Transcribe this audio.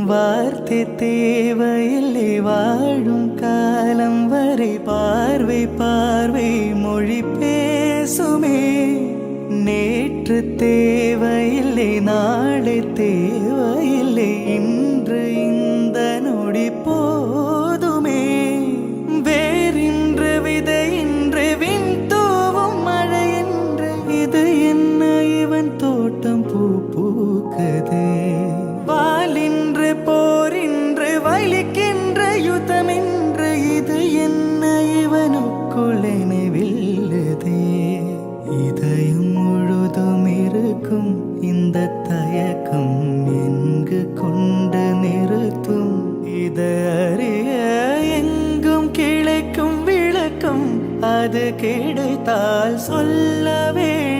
வார்த்தை தேவையில்லை வாழும் காலம் வரை பார்வை பார்வை மொழி பேசுமே. நேற்று தேவையில்லை நாளை தேவையில்லை இன்று இந்த நொடி போதுமே. வேறின்று விதை இன்று விண் தூவும் மழை என்று இது என்ன இவன் தோட்டம் பூ பூக்குதே. வாலின்று போரின்று வலிக்கின்ற யுத்தமின்று இது என்ன இவனுக்குள்ளே வில்லுதே. இதயம் முழுதும் இருக்கும் இந்த தயக்கம் எங்கு கொண்டு நிறுத்தும். இது அறிய எங்கும் கிடைக்கும் விளக்கம் அது கிடைத்தால் சொல்ல வேண்டும்.